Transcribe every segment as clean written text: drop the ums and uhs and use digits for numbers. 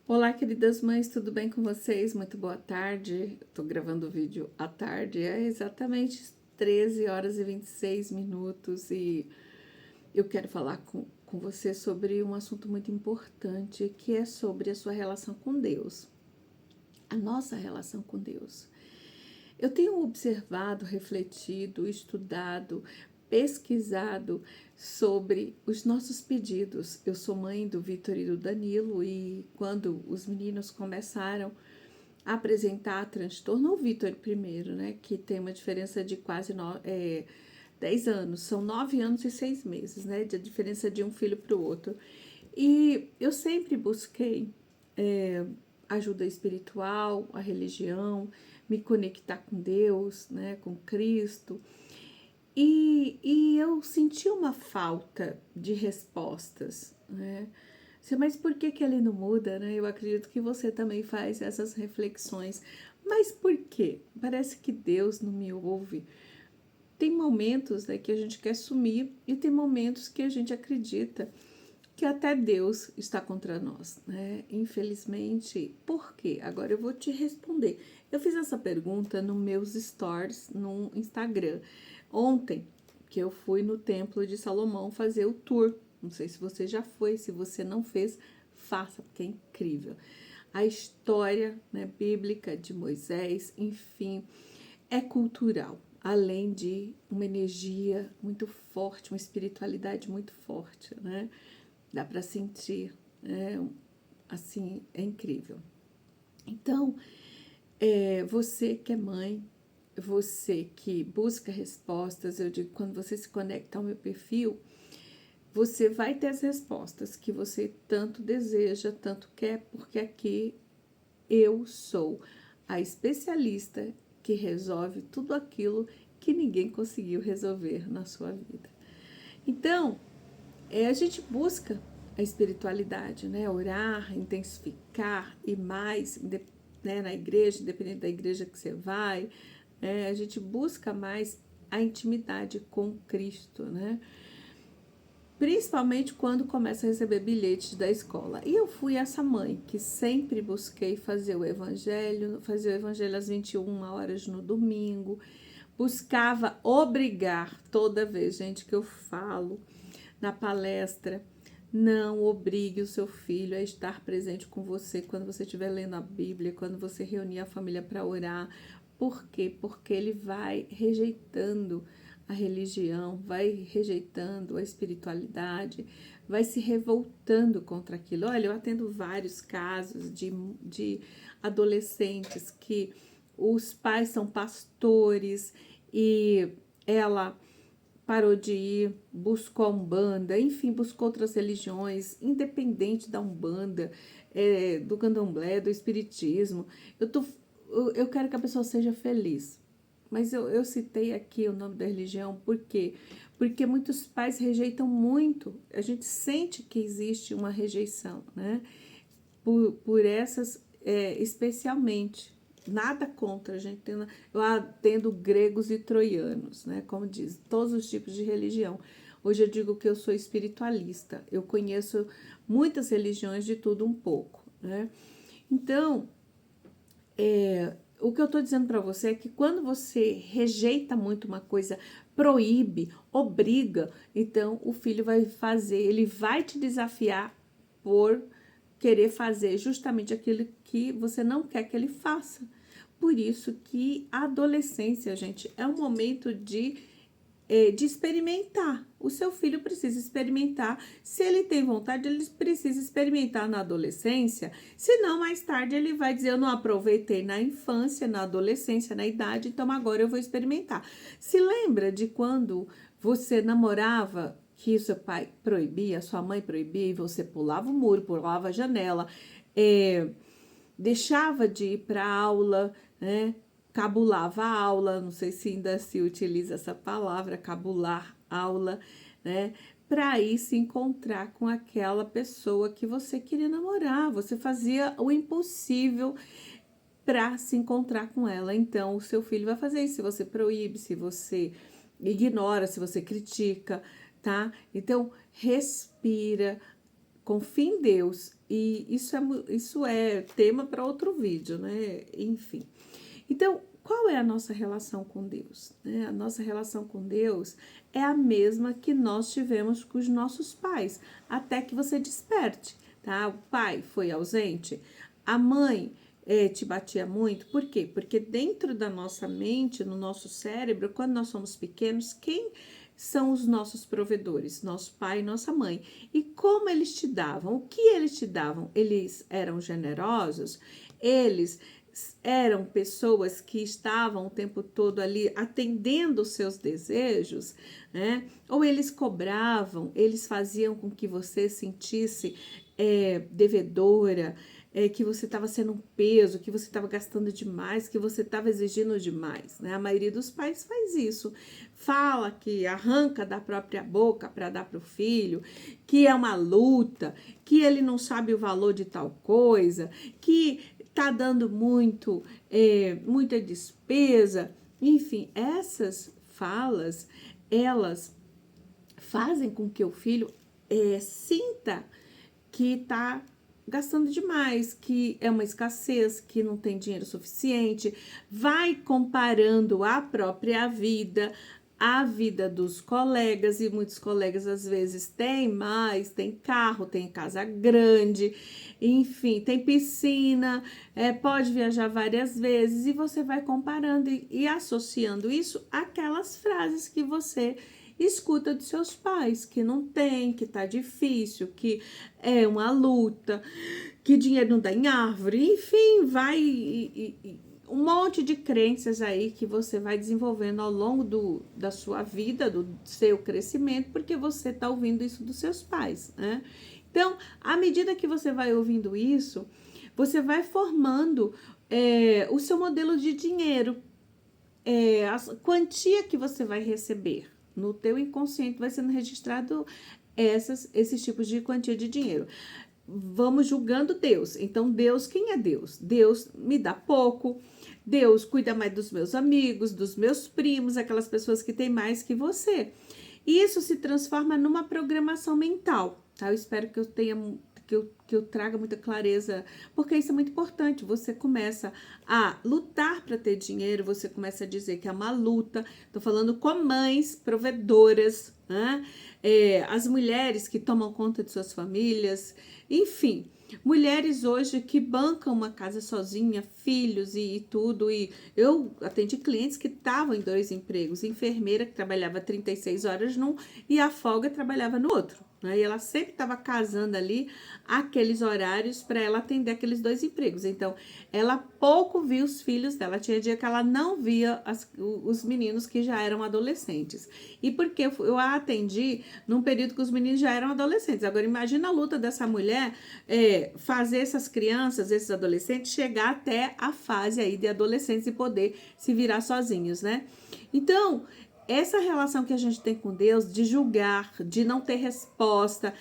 Olá, queridas mães, tudo bem com vocês? Muito boa tarde. Estou gravando o vídeo à tarde, é exatamente 13 horas e 26 minutos e eu quero falar com você sobre um assunto muito importante, que é sobre a sua relação com Deus, a nossa relação com Deus. Eu tenho observado, refletido, estudado, pesquisado sobre os nossos pedidos. Eu sou mãe do Vitor e do Danilo e quando os meninos começaram a apresentar transtorno, o Vitor primeiro, né, que tem uma diferença de quase 10 anos, são 9 anos e 6 meses, né, de diferença de um filho para o outro. E eu sempre busquei ajuda espiritual, a religião, me conectar com Deus, né, com Cristo. E eu senti uma falta de respostas, né? Mas por que ele não muda, né? Eu acredito que você também faz essas reflexões. Mas por quê? Parece que Deus não me ouve. Tem momentos, né, que a gente quer sumir e tem momentos que a gente acredita que até Deus está contra nós, né? Infelizmente, por quê? Agora eu vou te responder. Eu fiz essa pergunta nos meus stories no Instagram ontem, que eu fui no Templo de Salomão fazer o tour. Não sei se você já foi, se você não fez, faça, porque é incrível. A história, né, bíblica de Moisés, enfim, é cultural, além de uma energia muito forte, uma espiritualidade muito forte, né? Dá para sentir, assim, é incrível. Então, você que é mãe, você que busca respostas, eu digo, quando você se conecta ao meu perfil, você vai ter as respostas que você tanto deseja, tanto quer, porque aqui eu sou a especialista que resolve tudo aquilo que ninguém conseguiu resolver na sua vida. Então, a gente busca a espiritualidade, né? Orar, intensificar e mais, né? Na igreja, independente da igreja que você vai, a gente busca mais a intimidade com Cristo, né? Principalmente quando começa a receber bilhetes da escola. E eu fui essa mãe que sempre busquei fazer o evangelho às 21 horas no domingo, buscava obrigar toda vez, gente, que eu falo na palestra, não obrigue o seu filho a estar presente com você quando você estiver lendo a Bíblia, quando você reunir a família para orar. Por quê? Porque ele vai rejeitando a religião, vai rejeitando a espiritualidade, vai se revoltando contra aquilo. Olha, eu atendo vários casos de adolescentes que os pais são pastores e ela parou de ir, buscou a Umbanda, enfim, buscou outras religiões, independente da Umbanda, do Candomblé, do Espiritismo. Eu quero que a pessoa seja feliz. Mas eu citei aqui o nome da religião, por quê? Porque muitos pais rejeitam muito, a gente sente que existe uma rejeição, né? Por essas especialmente. Nada contra, a gente tendo, eu atendo gregos e troianos, né? Como diz, todos os tipos de religião. Hoje eu digo que eu sou espiritualista, eu conheço muitas religiões de tudo um pouco, né? Então, o que eu estou dizendo para você é que quando você rejeita muito uma coisa, proíbe, obriga, então o filho vai fazer, ele vai te desafiar por querer fazer justamente aquilo que você não quer que ele faça. Por isso que a adolescência, gente, é um momento de experimentar. O seu filho precisa experimentar. Se ele tem vontade, ele precisa experimentar na adolescência. Senão, mais tarde, ele vai dizer: eu não aproveitei na infância, na adolescência, na idade, então agora eu vou experimentar. Se lembra de quando você namorava, que seu pai proibia, sua mãe proibia, e você pulava o muro, pulava a janela, deixava de ir para aula, né? Cabulava a aula, não sei se ainda se utiliza essa palavra, cabular aula, né? Para ir se encontrar com aquela pessoa que você queria namorar. Você fazia o impossível para se encontrar com ela. Então, o seu filho vai fazer isso se você proíbe, se você ignora, se você critica, tá? Então, respira, confie em Deus. E isso é tema para outro vídeo, né? Enfim. Então, qual é a nossa relação com Deus? A nossa relação com Deus é a mesma que nós tivemos com os nossos pais, até que você desperte, tá? O pai foi ausente, a mãe te batia muito, por quê? Porque dentro da nossa mente, no nosso cérebro, quando nós somos pequenos, quem são os nossos provedores? Nosso pai e nossa mãe. E como eles te davam? O que eles te davam? Eles eram generosos? Eles eram pessoas que estavam o tempo todo ali atendendo os seus desejos, né? Ou eles cobravam, eles faziam com que você sentisse devedora, que você estava sendo um peso, que você estava gastando demais, que você estava exigindo demais, né? A maioria dos pais faz isso, fala que arranca da própria boca para dar para o filho, que é uma luta, que ele não sabe o valor de tal coisa, que tá dando muita despesa. Enfim, essas falas, elas fazem com que o filho sinta que tá gastando demais, que é uma escassez, que não tem dinheiro suficiente, vai comparando a própria vida, a vida dos colegas, e muitos colegas às vezes têm mais, tem carro, tem casa grande, enfim, tem piscina, pode viajar várias vezes, e você vai comparando e associando isso àquelas frases que você escuta dos seus pais, que não tem, que tá difícil, que é uma luta, que dinheiro não dá em árvore, enfim, um monte de crenças aí que você vai desenvolvendo ao longo da sua vida, do seu crescimento, porque você tá ouvindo isso dos seus pais, né? Então, à medida que você vai ouvindo isso, você vai formando o seu modelo de dinheiro, a quantia que você vai receber. No teu inconsciente vai sendo registrado esses tipos de quantia de dinheiro. Vamos julgando Deus. Então, Deus, quem é Deus? Deus me dá pouco. Deus cuida mais dos meus amigos, dos meus primos, aquelas pessoas que têm mais que você. E isso se transforma numa programação mental, tá? Eu espero que eu tenha que eu traga muita clareza, porque isso é muito importante. Você começa a lutar para ter dinheiro, você começa a dizer que é uma luta. Tô falando com mães provedoras, né? As mulheres que tomam conta de suas famílias, enfim. Mulheres hoje que bancam uma casa sozinha, filhos e tudo. E eu atendi clientes que estavam em 2 empregos. Enfermeira que trabalhava 36 horas num e a folga trabalhava no outro. Né? E ela sempre estava casando ali aqueles horários para ela atender aqueles 2 empregos. Então, ela pouco via os filhos dela. Tinha dia que ela não via os meninos que já eram adolescentes. E porque eu a atendi num período que os meninos já eram adolescentes. Agora, imagina a luta dessa mulher fazer essas crianças, esses adolescentes, chegar até a fase aí de adolescentes e poder se virar sozinhos, né? Então, essa relação que a gente tem com Deus de julgar, de não ter resposta,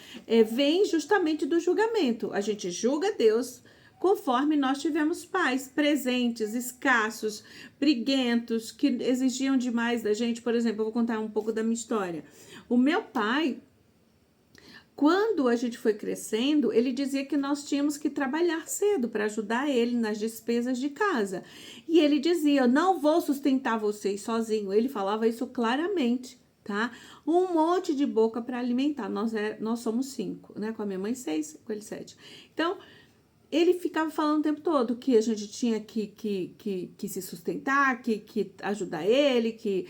vem justamente do julgamento. A gente julga Deus conforme nós tivemos pais presentes, escassos, briguentos, que exigiam demais da gente. Por exemplo, eu vou contar um pouco da minha história. O meu pai, quando a gente foi crescendo, ele dizia que nós tínhamos que trabalhar cedo para ajudar ele nas despesas de casa. E ele dizia: "Eu não vou sustentar vocês sozinho." Ele falava isso claramente, tá? Um monte de boca para alimentar. Nós somos 5, né? Com a minha mãe 6, com ele 7. Então, ele ficava falando o tempo todo que a gente tinha que se sustentar, que ajudar ele, que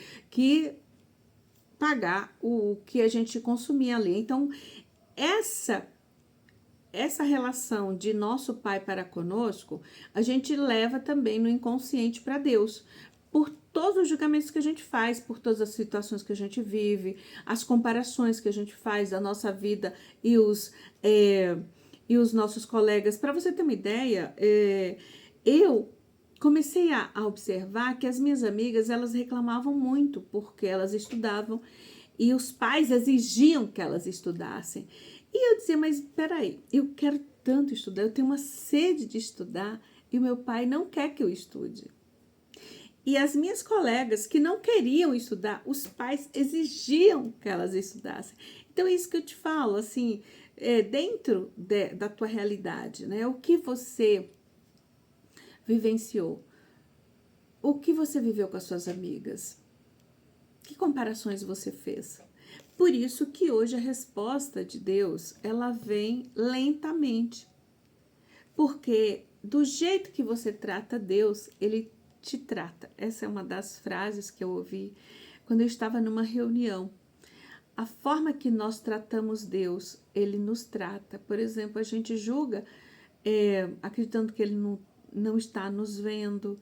pagar o que a gente consumia ali. Então, essa relação de nosso pai para conosco, a gente leva também no inconsciente para Deus, por todos os julgamentos que a gente faz, por todas as situações que a gente vive, as comparações que a gente faz da nossa vida e os nossos colegas. Para você ter uma ideia, eu comecei a observar que as minhas amigas, elas reclamavam muito porque elas estudavam e os pais exigiam que elas estudassem. E eu dizia: mas peraí, eu quero tanto estudar, eu tenho uma sede de estudar e o meu pai não quer que eu estude. E as minhas colegas que não queriam estudar, os pais exigiam que elas estudassem. Então, é isso que eu te falo, assim, dentro da tua realidade, né? O que você vivenciou, o que você viveu com as suas amigas, que comparações você fez. Por isso que hoje a resposta de Deus, ela vem lentamente, porque do jeito que você trata Deus, Ele te trata. Essa é uma das frases que eu ouvi quando eu estava numa reunião. A forma que nós tratamos Deus, Ele nos trata. Por exemplo, a gente julga, acreditando que Ele não está nos vendo,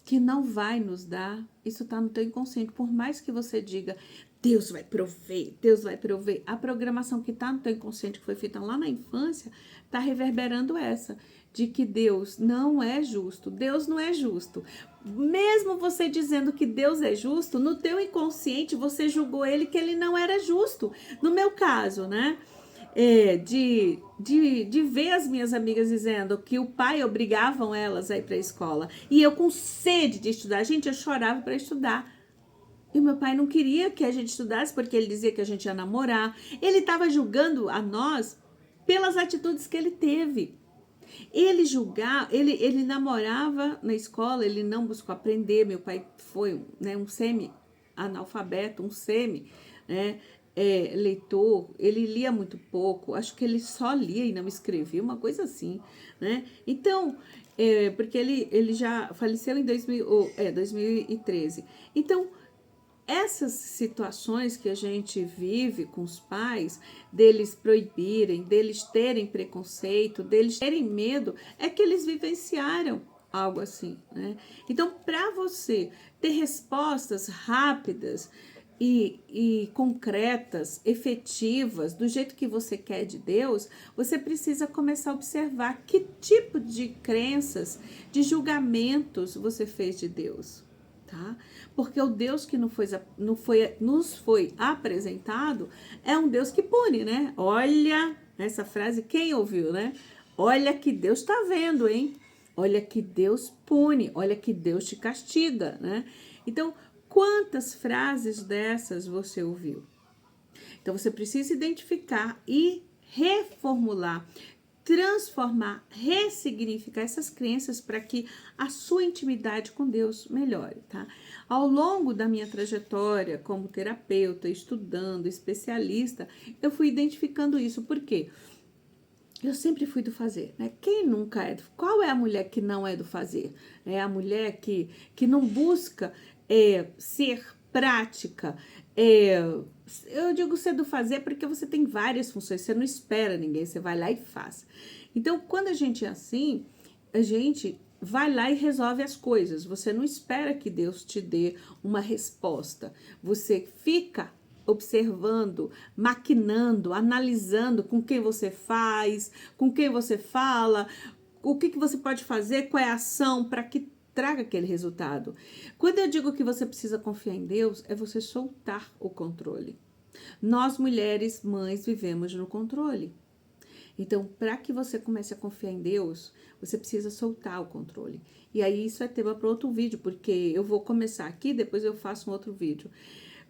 que não vai nos dar. Isso está no teu inconsciente. Por mais que você diga, Deus vai prover, Deus vai prover, a programação que está no teu inconsciente, que foi feita lá na infância, está reverberando essa, de que Deus não é justo. Deus não é justo. Mesmo você dizendo que Deus é justo, no teu inconsciente você julgou ele que ele não era justo. No meu caso, né? De ver as minhas amigas dizendo que o pai obrigavam elas a ir para a escola. E eu com sede de estudar. Gente, eu chorava para estudar. E o meu pai não queria que a gente estudasse porque ele dizia que a gente ia namorar. Ele estava julgando a nós pelas atitudes que ele teve. Ele julgava, ele namorava na escola, ele não buscou aprender. Meu pai foi, né, um semi-analfabeto, um semi, né, leitor. Ele lia muito pouco, acho que ele só lia e não escrevia, uma coisa assim, né? Então, porque ele já faleceu em 2013. Então, essas situações que a gente vive com os pais, deles proibirem, deles terem preconceito, deles terem medo, é que eles vivenciaram algo assim, né? Então, para você ter respostas rápidas e concretas, efetivas, do jeito que você quer de Deus, você precisa começar a observar que tipo de crenças, de julgamentos você fez de Deus. Tá? Porque o Deus que nos foi apresentado é um Deus que pune, né? Olha, essa frase, quem ouviu, né? Olha que Deus está vendo, hein? Olha que Deus pune, olha que Deus te castiga, né? Então, quantas frases dessas você ouviu? Então, você precisa identificar e reformular, transformar, ressignificar essas crenças para que a sua intimidade com Deus melhore, tá? Ao longo da minha trajetória como terapeuta, estudando, especialista, eu fui identificando isso. Por quê? Eu sempre fui do fazer, né? Quem nunca é? Qual é a mulher que não é do fazer? É a mulher que não busca ser prática. Eu digo ser do fazer porque você tem várias funções, você não espera ninguém, você vai lá e faz. Então, quando a gente é assim, a gente vai lá e resolve as coisas. Você não espera que Deus te dê uma resposta. Você fica observando, maquinando, analisando com quem você faz, com quem você fala, o que você pode fazer, qual é a ação para que traga aquele resultado. Quando eu digo que você precisa confiar em Deus, é você soltar o controle. Nós, mulheres, mães, vivemos no controle. Então, para que você comece a confiar em Deus, você precisa soltar o controle. E aí, isso é tema para outro vídeo, porque eu vou começar aqui, depois eu faço um outro vídeo.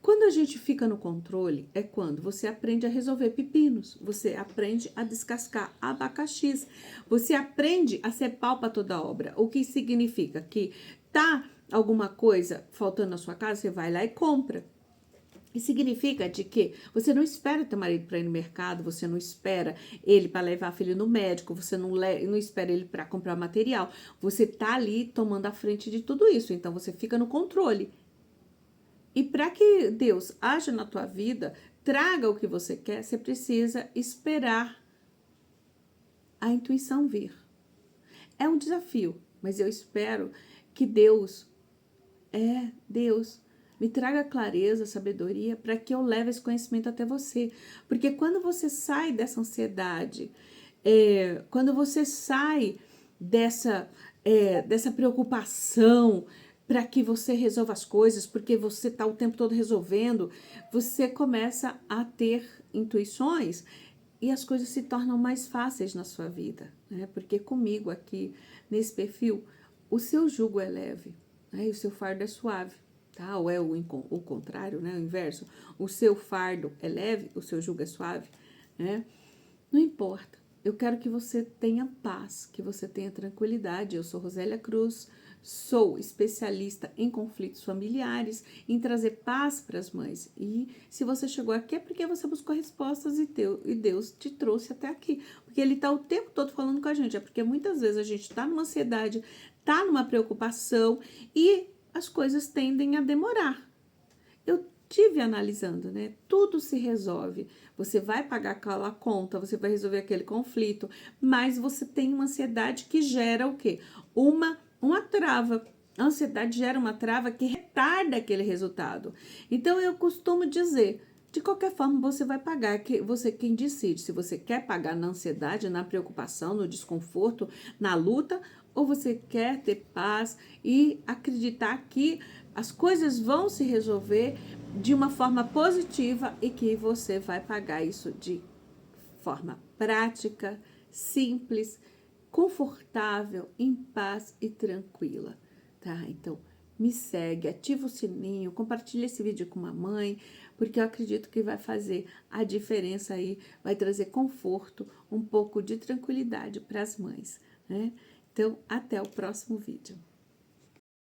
Quando a gente fica no controle, é quando você aprende a resolver pepinos, você aprende a descascar abacaxis, você aprende a ser pau para toda obra. O que significa que tá alguma coisa faltando na sua casa, você vai lá e compra. E significa de que você não espera teu marido para ir no mercado, você não espera ele para levar a filha no médico, você não espera ele para comprar material. Você tá ali tomando a frente de tudo isso, então você fica no controle. E para que Deus haja na tua vida, traga o que você quer, você precisa esperar a intuição vir. É um desafio, mas eu espero que Deus me traga clareza, sabedoria, para que eu leve esse conhecimento até você. Porque quando você sai dessa ansiedade, quando você sai dessa preocupação, para que você resolva as coisas, porque você está o tempo todo resolvendo, você começa a ter intuições e as coisas se tornam mais fáceis na sua vida, né? Porque comigo aqui, nesse perfil, o seu jugo é leve, né? E o seu fardo é suave. tá? Ou é o contrário, né? O inverso. O seu fardo é leve, o seu jugo é suave, né? Não importa. Eu quero que você tenha paz, que você tenha tranquilidade. Eu sou Rosélia Cruz, sou especialista em conflitos familiares, em trazer paz para as mães. E se você chegou aqui é porque você buscou respostas e Deus te trouxe até aqui. Porque Ele está o tempo todo falando com a gente. É porque muitas vezes a gente está numa ansiedade, está numa preocupação e as coisas tendem a demorar. Eu tive analisando, né? Tudo se resolve. Você vai pagar aquela conta, você vai resolver aquele conflito, mas você tem uma ansiedade que gera o quê? Uma trava. A ansiedade gera uma trava que retarda aquele resultado. Então eu costumo dizer, de qualquer forma você vai pagar, que você quem decide se você quer pagar na ansiedade, na preocupação, no desconforto, na luta, ou você quer ter paz e acreditar que as coisas vão se resolver de uma forma positiva e que você vai pagar isso de forma prática, simples, confortável, em paz e tranquila, tá? Então, me segue, ativa o sininho, compartilha esse vídeo com uma mãe, porque eu acredito que vai fazer a diferença aí, vai trazer conforto, um pouco de tranquilidade para as mães, né? Então, até o próximo vídeo.